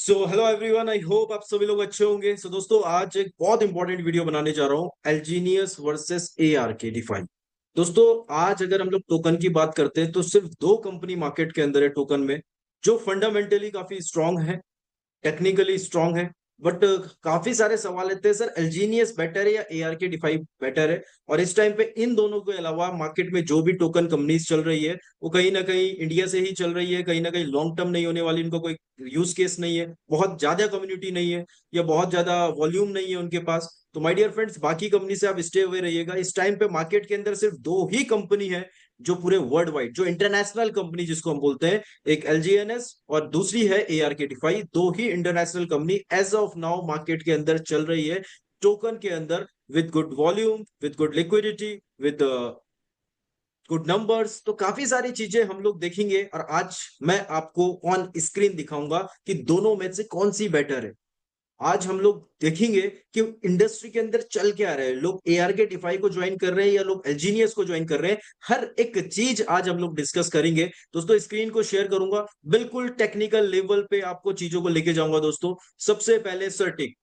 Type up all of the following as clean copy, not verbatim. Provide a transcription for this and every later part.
Hello everyone, I hope आप सभी लोग अच्छे होंगे। दोस्तों, आज एक बहुत इंपॉर्टेंट वीडियो बनाने जा रहा हूँ, एलजीनियस वर्सेस एआरके डिफाइन। दोस्तों, आज अगर हम लोग टोकन की बात करते हैं तो सिर्फ दो कंपनी मार्केट के अंदर है टोकन में, जो फंडामेंटली काफी स्ट्रांग है, टेक्निकली स्ट्रांग है। बट काफी सारे सवाल रहते हैं, सर एलजीनियस बेटर है या एआरके डिफाई बेटर है। और इस टाइम पे इन दोनों के अलावा मार्केट में जो भी टोकन कंपनीज चल रही है वो कहीं ना कहीं इंडिया से ही चल रही है, कहीं ना कहीं लॉन्ग टर्म नहीं होने वाली, इनको कोई यूज केस नहीं है, बहुत ज्यादा कम्युनिटी नहीं है या बहुत ज्यादा वॉल्यूम नहीं है उनके पास। तो माय डियर फ्रेंड्स, बाकी कंपनी से आप स्टे हुए रहिएगा। इस टाइम पे मार्केट के अंदर सिर्फ दो ही कंपनी है जो पूरे वर्ल्ड वाइड, जो इंटरनेशनल कंपनी जिसको हम बोलते हैं, एक एलजीएनएस और दूसरी है एआरके डिफाई। दो ही international company as of now market के अंदर चल रही है टोकन के अंदर, with good volume, with good liquidity, with good numbers. तो काफी सारी चीजें हम लोग देखेंगे और आज मैं आपको ऑन स्क्रीन दिखाऊंगा कि दोनों में से कौन सी बेटर है। आज हम लोग देखेंगे कि इंडस्ट्री के अंदर चल क्या रहा है, लोग एआर के डिफाई को ज्वाइन कर रहे हैं या लोग एलजीनियस को ज्वाइन कर रहे हैं। हर एक चीज आज हम लोग डिस्कस करेंगे। दोस्तों, स्क्रीन को शेयर करूंगा, बिल्कुल टेक्निकल लेवल पे आपको चीजों को लेके जाऊंगा। दोस्तों, सबसे पहले सर्टिक,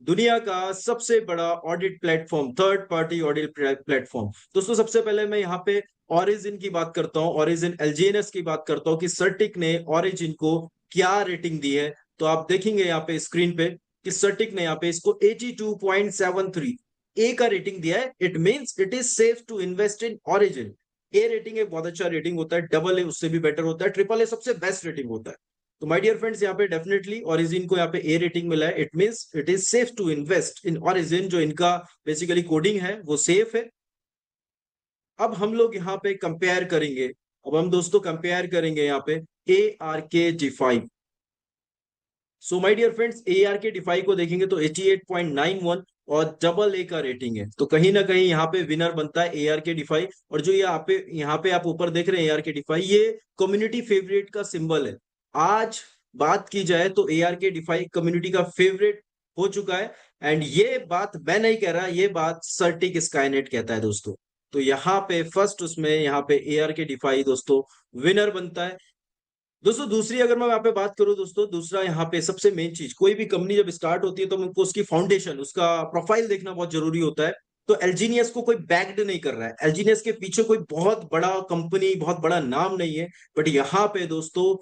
दुनिया का सबसे बड़ा audit platform, third party audit platform. दोस्तों, सबसे पहले मैं यहाँ पे ऑरिजिन की बात करता हूँ, ऑरिजिन एलजीएनएस की बात करता हूँ कि सर्टिक ने ऑरिजिन को क्या रेटिंग दी है। तो आप देखेंगे यहाँ पे स्क्रीन पे कि सर्टिक ने यहाँ पे इसको 82.73 ए का रेटिंग दिया है। It means it is safe to invest in Origin. A rating एक बहुत अच्छा रेटिंग होता है, डबल ए उससे भी बेटर होता है, ट्रिपल ए सबसे बेस्ट रेटिंग होता है। तो माय डियर फ्रेंड्स, यहाँ पे डेफिनेटली ओरिजिन को यहाँ पे ए रेटिंग मिला है। It means it is safe to invest in Origin, जो इनका बेसिकली कोडिंग है वो सेफ है। अब हम लोग यहाँ पे कंपेयर करेंगे, अब हम दोस्तों कंपेयर करेंगे यहाँ पे A R K DeFi. So my dear friends, A R K DeFi को देखेंगे तो 88.91 और डबल ए का रेटिंग है। तो कहीं ना कहीं यहाँ पे विनर बनता है ए आर के डिफाई। और जो यहाँ पे आप ऊपर देख रहे हैं ए आर के डिफाई, ये कम्युनिटी फेवरेट का सिंबल है। आज बात की जाए तो ए आर के डिफाई कम्युनिटी का फेवरेट हो चुका है। एंड ये बात मैं नहीं कह रहा, ये बात सर्टिक स्काईनेट कहता है दोस्तों। तो यहाँ पे फर्स्ट उसमें यहाँ पे ए आर के डिफाई दोस्तों विनर बनता है। दोस्तों, दूसरी अगर मैं यहाँ पे बात करूं दोस्तों, दूसरा यहाँ पे सबसे मेन चीज, कोई भी कंपनी जब स्टार्ट होती है तो हमको उसकी फाउंडेशन, उसका प्रोफाइल देखना बहुत जरूरी होता है। तो एलजीनियस को कोई बैक्ड नहीं कर रहा है, एलजीनियस के पीछे कोई बहुत बड़ा कंपनी, बहुत बड़ा नाम नहीं है। बट यहाँ पे दोस्तों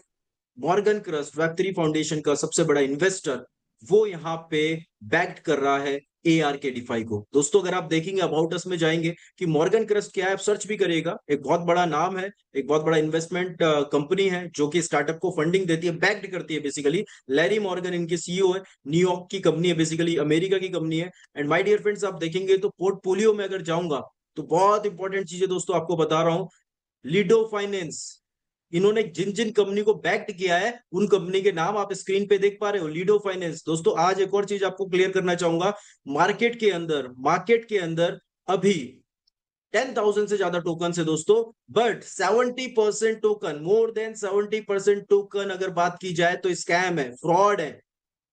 मॉर्गन क्रस्ट, वेब3 फाउंडेशन का सबसे बड़ा इन्वेस्टर, वो यहाँ पे बैक्ड कर रहा है ए आर के डिफाई को। दोस्तों, अगर आप देखेंगे अबाउट अस में जाएंगे कि मॉर्गन क्रस्ट क्या है, आप सर्च भी करिएगा, एक बहुत बड़ा नाम है, एक बहुत बड़ा इन्वेस्टमेंट कंपनी है जो कि स्टार्टअप को फंडिंग देती है, बैक्ड करती है बेसिकली। लैरी मॉर्गन इनके सीईओ है, न्यूयॉर्क की कंपनी है, बेसिकली अमेरिका की कंपनी है। एंड माय डियर फ्रेंड्स, आप देखेंगे तो पोर्टफोलियो में अगर जाऊंगा तो बहुत इंपॉर्टेंट चीजें दोस्तों आपको बता रहा हूं। लीडो फाइनेंस, इन्होंने जिन जिन कंपनी को बैक्ड किया है उन कंपनी के नाम आप स्क्रीन पे देख पा रहे हो, लीडो फाइनेंस। दोस्तों, आज एक और चीज आपको क्लियर करना चाहूंगा, मार्केट के अंदर अभी 10,000 से ज्यादा टोकन है दोस्तों। But 70% token, more than 70% token अगर बात की जाए तो स्कैम है, फ्रॉड है।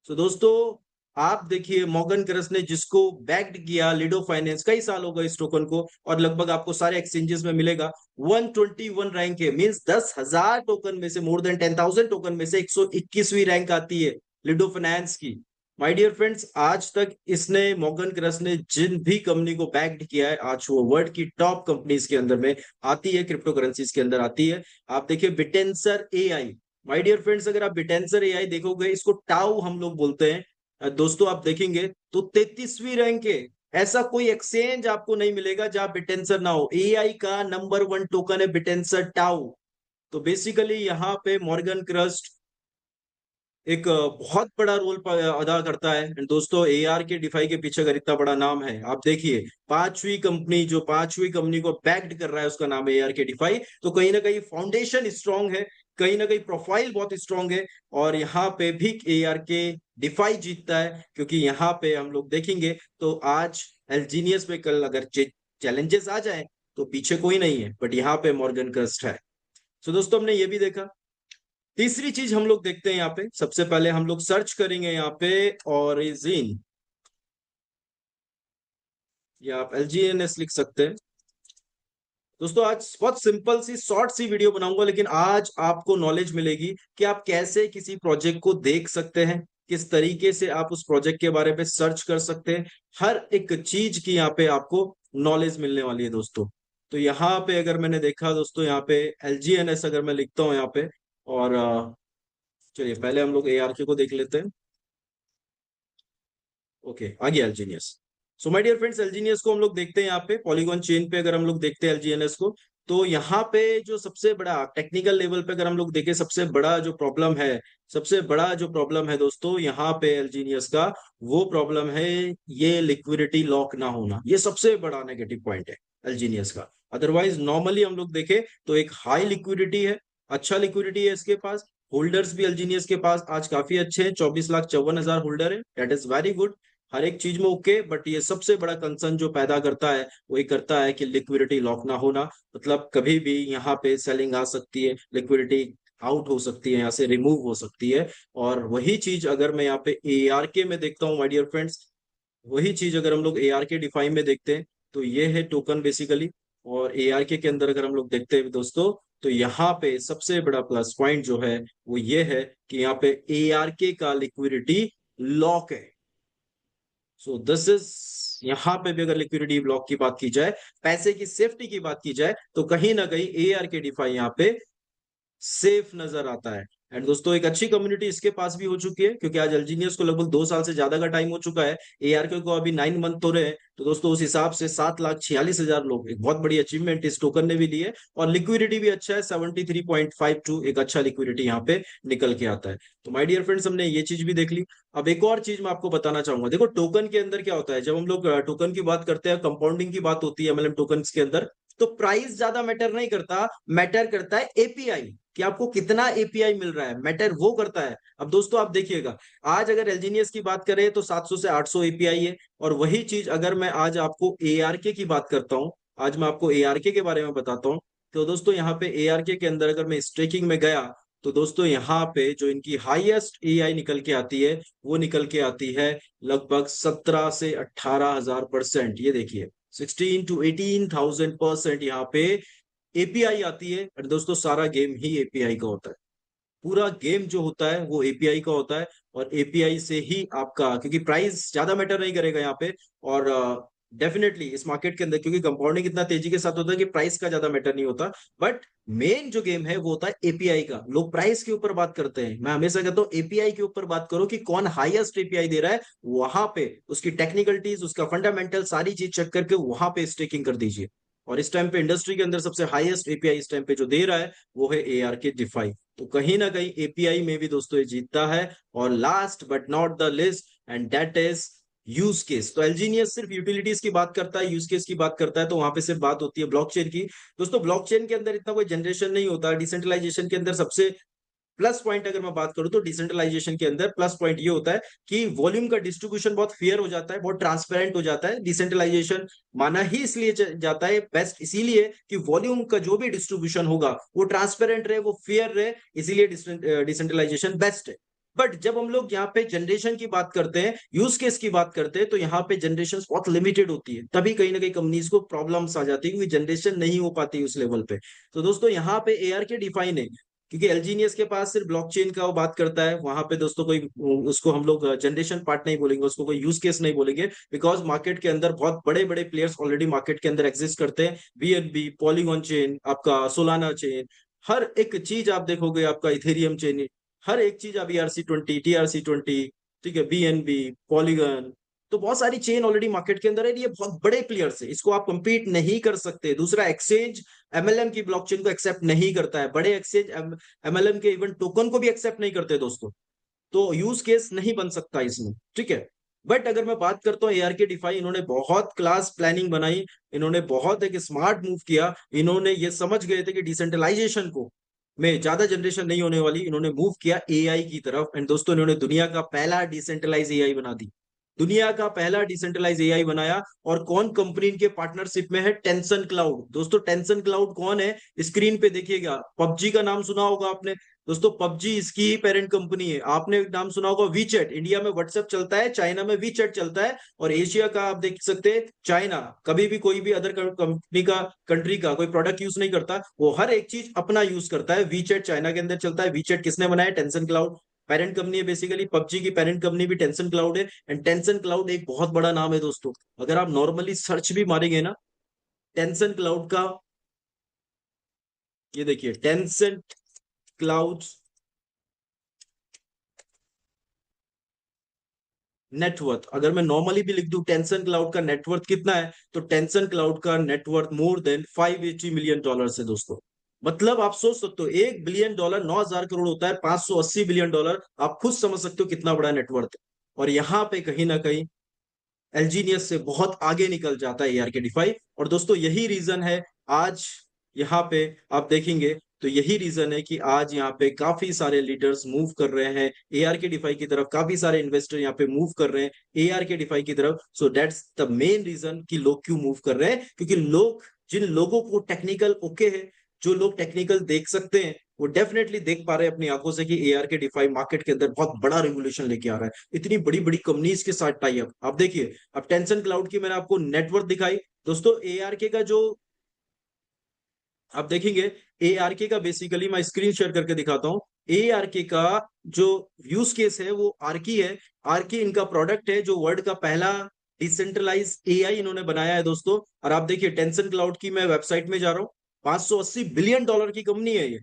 तो दोस्तों, आप देखिए मॉर्गन क्रस ने जिसको बैक्ड किया, लिडो फाइनेंस, कई साल हो गए इस टोकन को, और लगभग आपको सारे एक्सचेंजेस में मिलेगा 121 रैंक है। मींस 10,000 टोकन में से, मोर देन 10,000 टोकन में से 121वीं रैंक आती है लिडो फाइनेंस की। माय डियर फ्रेंड्स, आज तक इसने, मॉर्गन क्रस ने जिन भी कंपनी को बैक्ड किया है, आज वो वर्ल्ड की टॉप कंपनीज के अंदर में आती है, क्रिप्टो करेंसीज के अंदर आती है। आप देखिए बिटेंसर एआई। माय डियर फ्रेंड्स, अगर आप बिटेंसर एआई देखोगे, इसको टाउ हम लोग बोलते हैं। दोस्तों, आप देखेंगे तो 33वीं रैंक है। ऐसा कोई एक्सचेंज आपको नहीं मिलेगा जहां बिटेंसर ना हो। एआई का नंबर वन टोकन है बिटेंसर टाउ। तो बेसिकली यहाँ पे मॉर्गन क्रस्ट एक बहुत बड़ा रोल अदा करता है। एंड दोस्तों, एआर के डिफाई के पीछे अगर इतना बड़ा नाम है, आप देखिए पांचवी कंपनी को बैक्ड कर रहा है, उसका नाम है एआर के डिफाई। तो कहीं ना कहीं फाउंडेशन स्ट्रांग है, कहीं ना कहीं प्रोफाइल बहुत स्ट्रांग है। और यहाँ पे भी एआर के डिफाई जीतता है, क्योंकि यहाँ पे हम लोग देखेंगे तो आज एलजीनियस में कल अगर चैलेंजेस आ जाए तो पीछे कोई नहीं है, बट यहाँ पे मॉर्गन कर्स्ट है। तो दोस्तों, हमने ये भी देखा। तीसरी चीज हम लोग देखते हैं यहाँ पे, सबसे पहले हम लोग सर्च करेंगे यहाँ पे ओरिजिन, या आप एलजीएनएस लिख सकते हैं। दोस्तों आज बहुत सिंपल सी शॉर्ट सी वीडियो बनाऊंगा, लेकिन आज आपको नॉलेज मिलेगी कि आप कैसे किसी प्रोजेक्ट को देख सकते हैं, किस तरीके से आप उस प्रोजेक्ट के बारे में सर्च कर सकते हैं। हर एक चीज की यहाँ पे आपको नॉलेज मिलने वाली है दोस्तों। तो यहाँ पे अगर मैंने देखा दोस्तों, यहाँ पे LGNS अगर मैं लिखता हूँ यहाँ पे, और चलिए पहले हम लोग ARK को देख लेते हैं। ओके, आ गया एलजीनियस। सो माय डियर फ्रेंड्स, एलजीनियस को हम लोग देखते हैं यहाँ पे पॉलीगॉन चेन पे। अगर हम लोग देखते हैं एलजीएनएस को, तो यहाँ पे जो सबसे बड़ा टेक्निकल लेवल पे अगर हम लोग देखें, सबसे बड़ा जो प्रॉब्लम है दोस्तों यहाँ पे एलजीनियस का, वो प्रॉब्लम है ये लिक्विडिटी लॉक ना होना। ये सबसे बड़ा नेगेटिव पॉइंट है एलजीनियस का। अदरवाइज नॉर्मली हम लोग देखें तो एक हाई लिक्विडिटी है, अच्छा लिक्विडिटी है इसके पास। होल्डर्स भी एलजीनियस के पास आज काफी अच्छे हैं, 24,54,000 होल्डर है, दैट इज वेरी गुड। हर एक चीज में ओके, बट ये सबसे बड़ा कंसर्न जो पैदा करता है वो ये करता है कि लिक्विडिटी लॉक ना होना। मतलब कभी भी यहाँ पे सेलिंग आ सकती है, लिक्विडिटी आउट हो सकती है, यहाँ से रिमूव हो सकती है। और वही चीज अगर मैं यहाँ पे ARK में देखता हूँ माय डियर फ्रेंड्स, वही चीज अगर हम लोग ARK डिफाइन में देखते हैं, तो ये है टोकन बेसिकली। और ARK के अंदर अगर हम लोग देखते हैं दोस्तों, तो यहाँ पे सबसे बड़ा प्लस पॉइंट जो है वो ये है कि यहाँ पे ARK का लिक्विडिटी लॉक है। सो दिस इज, यहाँ पे भी अगर लिक्विडिटी ब्लॉक की बात की जाए, पैसे की सेफ्टी की बात की जाए, तो कहीं ना कहीं ARK डिफाई यहाँ पे सेफ नजर आता है। एंड दोस्तों एक अच्छी कम्युनिटी इसके पास भी हो चुकी है, क्योंकि आज एलजीनियस को लगभग 2 साल से ज्यादा का टाइम हो चुका है। ARK को अभी 9 मंथ हो रहे हैं, तो दोस्तों उस हिसाब से 7,46,000 लोग, एक बहुत बड़ी अचीवमेंट इस टोकन ने भी ली है। और लिक्विडिटी भी अच्छा है, 73.52, एक अच्छा लिक्विडिटी यहाँ पे निकल के आता है। तो माय डियर फ्रेंड्स, हमने ये चीज भी देख ली। अब एक और चीज मैं आपको बताना चाहूंगा। देखो टोकन के अंदर क्या होता है, जब हम लोग टोकन की बात करते हैं, कंपाउंडिंग की बात होती है MLM टोकन के अंदर, तो प्राइस ज्यादा मैटर नहीं करता, मैटर करता है एपीआई, कि आपको कितना एपीआई मिल रहा है, मैटर वो करता है। अब दोस्तों आप देखिएगा, आज अगर एलजीनियस की बात करें तो 700 से 800 एपीआई है। और वही चीज अगर मैं आज आपको ARK की बात करता हूं, आज मैं आपको ARK के बारे में बताता हूं, तो दोस्तों यहाँ पे ARK के अंदर अगर मैं स्टेकिंग में गया, तो दोस्तों यहाँ पे जो इनकी हाईएस्ट एआई निकल के आती है, वो निकल के आती है लगभग 17 से 18,000%। ये देखिए 16 to 18,000% यहाँ पे एपीआई आती है। और दोस्तों सारा गेम ही एपीआई का होता है, पूरा गेम जो होता है वो एपीआई का होता है। और एपीआई से ही आपका, क्योंकि प्राइस ज्यादा मैटर नहीं करेगा यहाँ पे। और डेफिनेटली इस मार्केट के अंदर, क्योंकि कंपाउंडिंग इतना तेजी के साथ होता है कि प्राइस का ज्यादा मैटर नहीं होता, बट मेन जो गेम है वो होता है एपीआई का। लोग प्राइस के ऊपर बात करते हैं, मैं हमेशा कहता हूँ एपीआई के ऊपर बात करो कि कौन हाईएस्ट एपीआई दे रहा है, वहां पे उसकी टेक्निकलिटीज, उसका फंडामेंटल सारी चीज चेक करके वहां पे स्टेकिंग कर दीजिए। और इस टाइम पे इंडस्ट्री के अंदर सबसे हाईएस्ट एपीआई इस टाइम पे जो दे रहा है वो है ARK डिफाई। तो कहीं ना कहीं एपीआई में भी दोस्तों ये जीतता है। और last but not the list, and that is use case. तो एलजीनियस सिर्फ यूटिलिटीज की बात करता है, यूज केस की बात करता है, तो वहां पे सिर्फ बात होती है ब्लॉकचेन की। दोस्तों ब्लॉकचेन के अंदर इतना कोई जनरेशन नहीं होता। डिसेंट्रलाइजेशन के अंदर सबसे प्लस पॉइंट अगर मैं बात करूं, तो डिसेंट्रलाइजेशन के अंदर प्लस पॉइंट ये होता है कि वॉल्यूम का डिस्ट्रीब्यूशन बहुत फेयर हो जाता है, बहुत ट्रांसपेरेंट हो जाता है। डिसेंट्रलाइजेशन माना ही इसलिए जाता है बेस्ट, इसीलिए कि वॉल्यूम का जो भी डिस्ट्रीब्यूशन होगा वो ट्रांसपेरेंट रहे, वो फेयर रहे, इसीलिए डिसेंट्रलाइजेशन बेस्ट है। बट जब हम लोग यहाँ पे जनरेशन की बात करते हैं, यूज केस की बात करते हैं, तो यहाँ पे जनरेशन बहुत लिमिटेड होती है, तभी कहीं ना कहीं कंपनीज को प्रॉब्लम्स आ जाती है, क्योंकि जनरेशन नहीं हो पाती उस लेवल पे। तो दोस्तों यहाँ पे ARK डिफाइन है, क्योंकि एलजीनियस के पास सिर्फ ब्लॉकचेन का वो बात करता है, वहां पे दोस्तों कोई, उसको हम लोग जनरेशन पार्ट नहीं बोलेंगे, उसको कोई यूज केस नहीं बोलेंगे, बिकॉज मार्केट के अंदर बहुत बड़े बड़े प्लेयर्स ऑलरेडी मार्केट के अंदर एग्जिस्ट करते हैं। BNB, पॉलीगॉन चेन, आपका सोलाना चेन, हर एक चीज आप देखोगे, आपका इथेरियम चेन, हर एक चीज, आप ERC20, TRC20, ठीक है, BNB, पॉलीगन, तो बहुत सारी चेन ऑलरेडी मार्केट के अंदर है। ये बहुत बड़े प्लेयर्स है, इसको आप compete नहीं कर सकते। दूसरा, एक्सचेंज MLM की ब्लॉकचेन को एक्सेप्ट नहीं करता है, बड़े एक्सचेंज MLM के इवन टोकन को भी एक्सेप्ट नहीं करते दोस्तों। तो यूज केस नहीं बन सकता इसमें, ठीक है। बट अगर मैं बात करता हूँ ARK डिफाई, इन्होंने बहुत क्लास प्लानिंग बनाई, इन्होंने बहुत एक स्मार्ट मूव किया। इन्होंने ये समझ गए थे कि डिसेंट्रलाइजेशन को में ज्यादा जनरेशन नहीं होने वाली, इन्होंने मूव किया AI की तरफ। एंड दोस्तों इन्होंने दुनिया का पहला डिसेंट्रलाइज AI बना दी। दुनिया का पहला डिसेंट्रलाइज एआई बनाया। और कौन कंपनी इनके पार्टनरशिप में है? Tension cloud. दोस्तों टेंसन क्लाउड कौन है? स्क्रीन पे देखिएगा, पबजी का नाम सुना होगा आपने। दोस्तों पबजी इसकी ही पेरेंट कंपनी है। आपने नाम सुना होगा वीचैट। इंडिया में व्हाट्सएप चलता है, चाइना में वीचैट चलता है, और एशिया का आप देख सकते हैं चाइना कभी भी कोई भी अदर कंपनी का कंट्री का कोई प्रोडक्ट यूज नहीं करता, वो हर एक चीज अपना यूज करता है। वीचैट चाइना के अंदर चलता है। वीचैट किसने बनाया? Tension cloud. पेरेंट कंपनी है बेसिकली, पबजी की पेरेंट कंपनी भी टेंसन क्लाउड है। एंड टेंसन क्लाउड एक बहुत बड़ा नाम है दोस्तों। अगर आप नॉर्मली सर्च भी मारेंगे ना टेंसन क्लाउड का, ये देखिए टेंसन क्लाउड नेटवर्थ, अगर मैं नॉर्मली भी लिख दूं टेंसन क्लाउड का नेटवर्थ कितना है, तो टेंसन क्लाउड का नेटवर्थ मोर देन $580 मिलियन है दोस्तों। मतलब आप सोच सकते हो $1 बिलियन 9,000 करोड़ होता है, 580 बिलियन डॉलर। आप खुद समझ सकते हो कितना बड़ा नेटवर्थ है। और यहाँ पे कहीं ना कहीं एलजीनियस से बहुत आगे निकल जाता है एआर के डिफाई। और दोस्तों यही रीजन है आज यहाँ पे आप देखेंगे तो यही रीजन है कि आज यहाँ पे काफी सारे लीडर्स मूव कर रहे हैं एआर के डिफाई की तरफ, काफी सारे इन्वेस्टर यहाँ पे मूव कर रहे हैं एआर के डिफाई की तरफ। So that's the main reason कि लोग क्यों मूव कर रहे हैं, क्योंकि लोग, जिन लोगों को टेक्निकल ओके है, जो लोग टेक्निकल देख सकते हैं, वो डेफिनेटली देख पा रहे हैं अपनी आंखों से कि एआर के डिफाई मार्केट के अंदर बहुत बड़ा रेवोल्यूशन लेके आ रहा है। इतनी बड़ी बड़ी कंपनीज के साथ टाई अप आप देखिए। अब टेंशन क्लाउड की मैंने आपको नेटवर्क दिखाई। दोस्तों एआरके का जो आप देखेंगे, एआरके का बेसिकली मैं स्क्रीन शेयर करके दिखाता हूं। एआरके का जो यूज केस है वो आर्की है। आर्की इनका प्रोडक्ट है जो वर्ल्ड का पहला डिसेंट्रलाइज एआई इन्होंने बनाया है दोस्तों। और आप देखिए टेंशन क्लाउड की मैं वेबसाइट में जा रहा हूँ, $580 बिलियन की कंपनी है ये।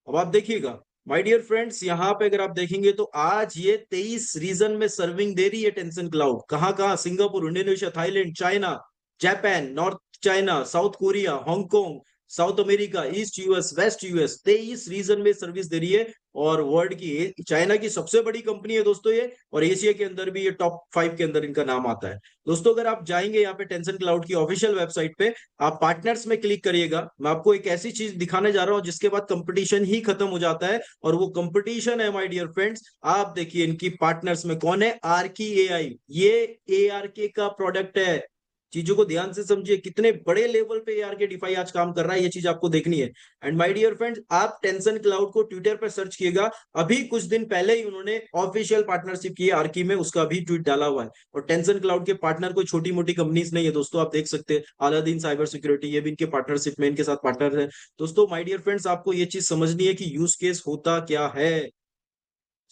अब आप देखिएगा माय डियर फ्रेंड्स, यहाँ पे अगर आप देखेंगे तो आज ये 23 रीजन में सर्विंग दे रही है टेंशन क्लाउड। कहाँ कहाँ? Singapore, Indonesia, Thailand, China, Japan, North China, South Korea, Hong Kong, South America, East US, West US, 23 region में सर्विस दे रही है। और वर्ल्ड की, चाइना की सबसे बड़ी कंपनी है दोस्तों ये। और एशिया के अंदर भी ये टॉप 5 के अंदर इनका नाम आता है दोस्तों। अगर आप जाएंगे यहाँ पे टेंशन क्लाउड की ऑफिशियल वेबसाइट पे, आप पार्टनर्स में क्लिक करिएगा। मैं आपको एक ऐसी चीज दिखाने जा रहा हूँ जिसके बाद कंपटीशन ही खत्म हो जाता है। और वो कंपटीशन है माय डियर फ्रेंड्स, आप देखिए इनकी पार्टनर्स में कौन है? आरकी एआई। ये एआरके का प्रोडक्ट है। चीजों को ध्यान से समझिए, कितने बड़े लेवल पे यार के डिफाई आज काम कर रहा है, ये चीज आपको देखनी है। एंड माय डियर फ्रेंड्स, आप टेंशन क्लाउड को ट्विटर पर सर्च किएगा, अभी कुछ दिन पहले ही उन्होंने ऑफिशियल पार्टनरशिप की है आर्की में, उसका भी ट्वीट डाला हुआ है। और टेंशन क्लाउड के पार्टनर कोई छोटी मोटी कंपनीज नहीं है दोस्तों, आप देख सकते हैं अलादीन साइबर सिक्योरिटी, ये भी इनके पार्टनरशिप में, इनके साथ पार्टनर है दोस्तों। माय डियर फ्रेंड्स, आपको ये चीज समझनी है कि यूज केस होता क्या है।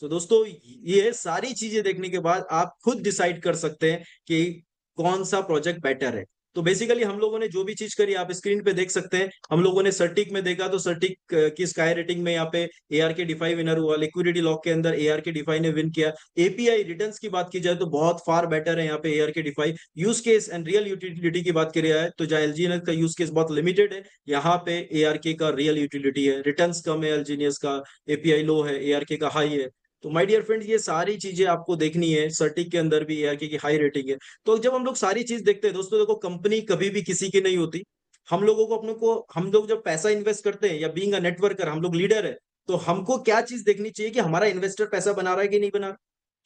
तो दोस्तों ये सारी चीजें देखने के बाद आप खुद डिसाइड कर सकते हैं कि कौन सा प्रोजेक्ट बेटर है। तो बेसिकली हम लोगों ने जो भी चीज करी आप स्क्रीन पे देख सकते हैं। हम लोगों ने सर्टिक में देखा तो सर्टिक की स्काई रेटिंग में यहाँ पे एआर के डिफाई विनर हुआ। लिक्विडिटी लॉक के अंदर एआर के डिफाई ने विन किया। एपीआई रिटर्न्स की बात की जाए तो बहुत फार बेटर है यहाँ पे AR K DeFi. Use case and real utility की बात करी जाए तो जहाँ एलजीनियस का यूज केस बहुत लिमिटेड है, यहाँ पे एआरके का रियल यूटिलिटी है। रिटर्न्स कम है एलजीनियस का, एपीआई लो है, एआरके का हाई है। तो माय डियर फ्रेंड्स, ये सारी चीजें आपको देखनी है। सर्टिक के अंदर भी एआरके की हाई रेटिंग है। तो जब हम लोग सारी चीज देखते हैं दोस्तों, देखो कंपनी कभी भी किसी की नहीं होती। हम लोगों को अपने को, हम लोग जब पैसा इन्वेस्ट करते हैं या बीइंग अ नेटवर्कर, हम लोग लीडर है, तो हमको क्या चीज देखनी चाहिए कि हमारा इन्वेस्टर पैसा बना रहा है कि नहीं बना रहा।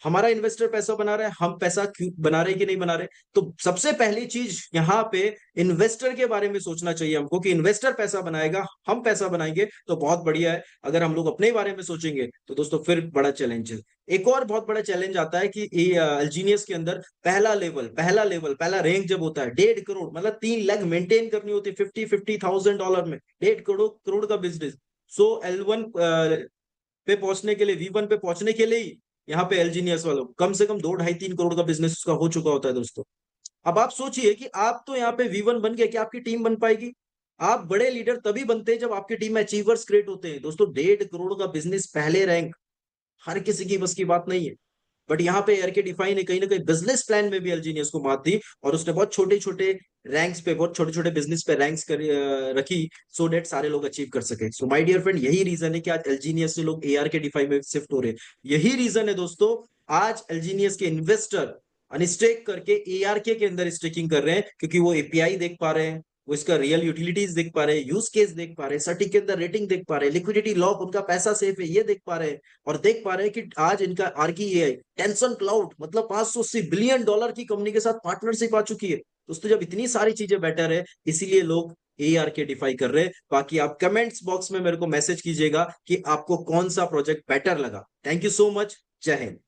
हमारा इन्वेस्टर पैसा बना रहा है, हम पैसा क्यों बना रहे हैं कि नहीं बना रहे। तो सबसे पहली चीज यहाँ पे इन्वेस्टर के बारे में सोचना चाहिए हमको कि इन्वेस्टर पैसा बनाएगा, हम पैसा बनाएंगे तो बहुत बढ़िया है। अगर हम लोग अपने बारे में सोचेंगे तो दोस्तों फिर बड़ा चैलेंज है। एक और बहुत बड़ा चैलेंज आता है कि अल्जीनियस के अंदर पहला रैंक जब होता है 1.5 करोड़, मतलब 3 लाख मेंटेन करनी होती है, 50,000 में 1.5 करोड़ का बिजनेस। सो L1 पे पहुंचने के लिए, V1 पे पहुंचने के लिए ही यहाँ पे एलजीनियस वालों कम से कम 2 ढाई 3 करोड़ का बिजनेस उसका हो चुका होता है दोस्तों। अब आप सोचिए कि आप तो यहाँ पे V1 बन गए, क्या आपकी टीम बन पाएगी? आप बड़े लीडर तभी बनते हैं जब आपकी टीम में अचीवर्स क्रिएट होते हैं दोस्तों। 1.5 करोड़ का बिजनेस, पहले रैंक, हर किसी की बस की बात नहीं है। बट यहाँ पे एयर के डिफाई ने कहीं ना कहीं बिजनेस प्लान में भी एलजीनियस को मात दी, और उसने बहुत छोटे छोटे रैंक्स पे, बहुत छोटे छोटे बिजनेस पे रैंक्स रखी, सो डेट सारे लोग अचीव कर सके। सो माय डियर फ्रेंड, यही रीजन है कि आज एलजीनियस से लोग एआर के डिफाई में शिफ्ट हो रहे हैं। यही रीजन है दोस्तों, आज एलजीनियस के इन्वेस्टर अनस्टेक करके एआरके के अंदर स्टेकिंग कर रहे हैं, क्योंकि वो एपीआई देख पा रहे हैं, वो इसका रियल यूटिलिटीज देख पा रहे हैं, यूज केस देख पा रहे हैं, सर्टिफिकेट के अंदर रेटिंग देख पा रहे हैं, लिक्विडिटी लॉक, उनका पैसा सेफ है ये देख पा रहे हैं, और देख पा रहे हैं कि आज इनका आर्की एआई, टेंसन क्लाउड, मतलब 580 बिलियन डॉलर की कंपनी के साथ पार्टनरशिप आ चुकी है। दोस्तों जब इतनी सारी चीजें बेटर है, इसीलिए लोग एआर के डिफाई कर रहे हैं। बाकी आप कमेंट्स बॉक्स में मेरे को मैसेज कीजिएगा कि आपको कौन सा प्रोजेक्ट बेटर लगा। Thank you so much. जय हिंद।